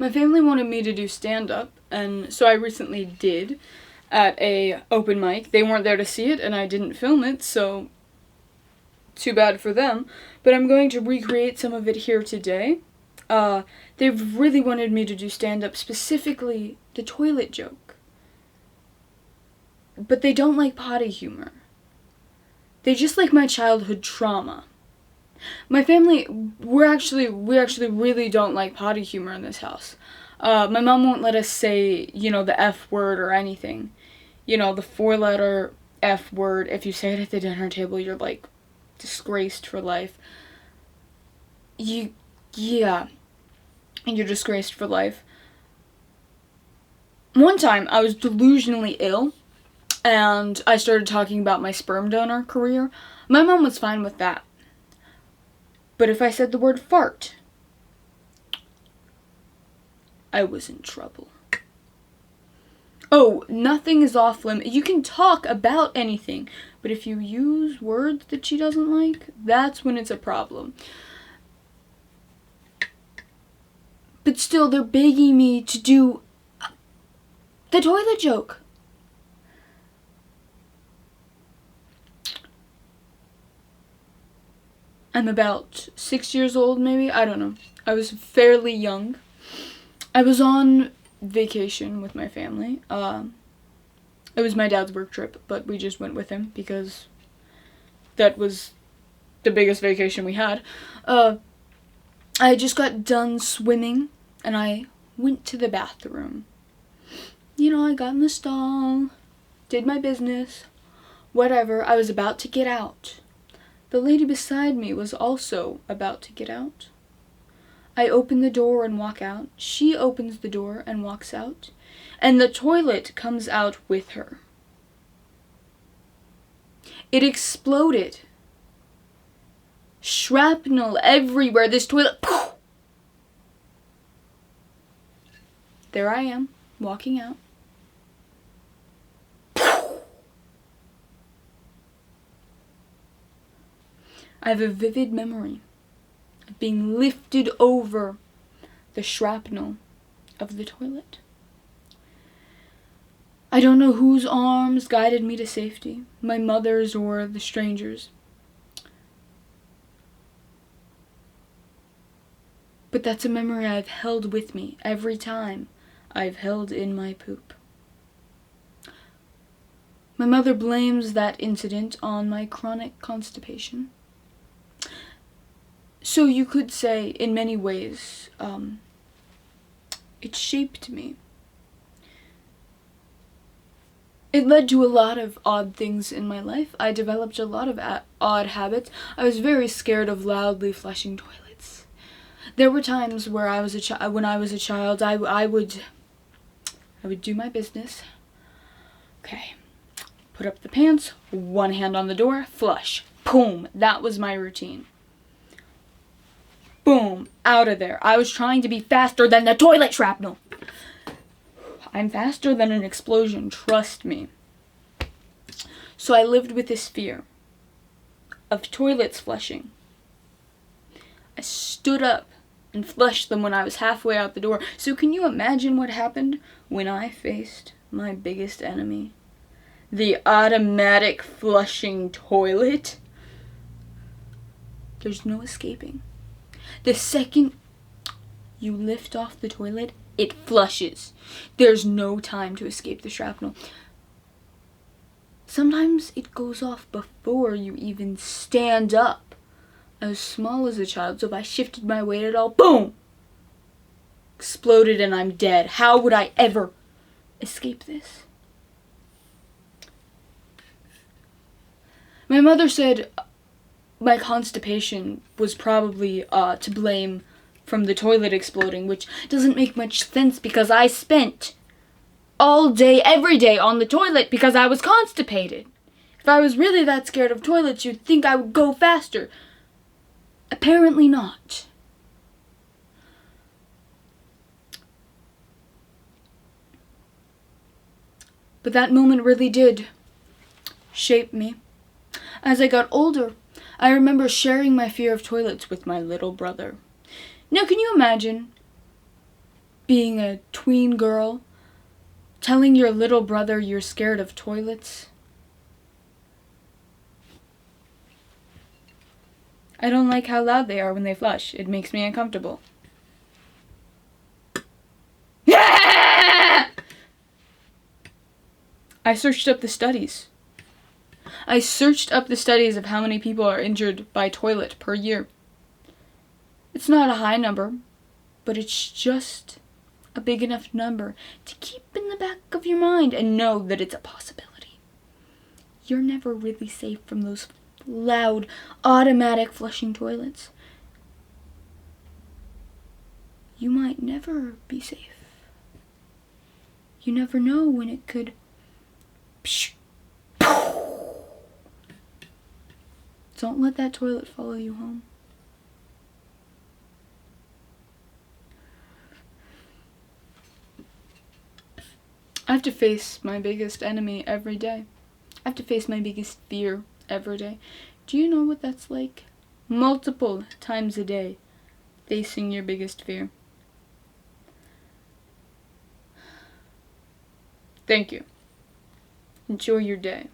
My family wanted me to do stand-up, and so I recently did at a open mic. They weren't there to see it, and I didn't film it, so too bad for them. But I'm going to recreate some of it here today. They've really wanted me to do stand-up, specifically the toilet joke. But they don't like potty humor. They just like my childhood trauma. My family, we actually really don't like potty humor in this house. My mom won't let us say, the F word or anything. The 4-letter F word. If you say it at the dinner table, you're, disgraced for life. Yeah. And you're disgraced for life. One time, I was delusionally ill, and I started talking about my sperm donor career. My mom was fine with that. But if I said the word fart, I was in trouble. Oh, nothing is off limit. You can talk about anything, but if you use words that she doesn't like, that's when it's a problem. But still, they're begging me to do the toilet joke. I'm about 6 years old, maybe? I don't know. I was fairly young. I was on vacation with my family. It was my dad's work trip, but we just went with him because that was the biggest vacation we had. I just got done swimming, and I went to the bathroom. I got in the stall, did my business, whatever. I was about to get out. The lady beside me was also about to get out. I open the door and walk out. She opens the door and walks out. And the toilet comes out with her. It exploded. Shrapnel everywhere. This toilet... Poof! There I am, walking out. I have a vivid memory of being lifted over the shrapnel of the toilet. I don't know whose arms guided me to safety, my mother's or the stranger's. But that's a memory I've held with me every time I've held in my poop. My mother blames that incident on my chronic constipation. So you could say, in many ways, it shaped me. It led to a lot of odd things in my life. I developed a lot of odd habits. I was very scared of loudly flushing toilets. There were times where when I was a child, I would do my business. Okay, put up the pants, one hand on the door, flush, boom. That was my routine. Boom, out of there. I was trying to be faster than the toilet shrapnel. I'm faster than an explosion, trust me. So I lived with this fear of toilets flushing. I stood up and flushed them when I was halfway out the door. So can you imagine what happened when I faced my biggest enemy? The automatic flushing toilet? There's no escaping. The second you lift off the toilet, it flushes. There's no time to escape the shrapnel. Sometimes it goes off before you even stand up. I was small as a child, so if I shifted my weight at all, boom! Exploded and I'm dead. How would I ever escape this? My mother said my constipation was probably to blame from the toilet exploding, which doesn't make much sense because I spent all day, every day on the toilet because I was constipated. If I was really that scared of toilets, you'd think I would go faster. Apparently not. But that moment really did shape me. As I got older, I remember sharing my fear of toilets with my little brother. Now, can you imagine being a tween girl, telling your little brother you're scared of toilets. I don't like how loud they are when they flush. It makes me uncomfortable. I searched up the studies. I searched up the studies of how many people are injured by toilet per year. It's not a high number, but it's just a big enough number to keep in the back of your mind and know that it's a possibility. You're never really safe from those loud, automatic flushing toilets. You might never be safe. You never know when it could. Don't let that toilet follow you home. I have to face my biggest enemy every day. I have to face my biggest fear every day. Do you know what that's like? Multiple times a day, facing your biggest fear. Thank you. Enjoy your day.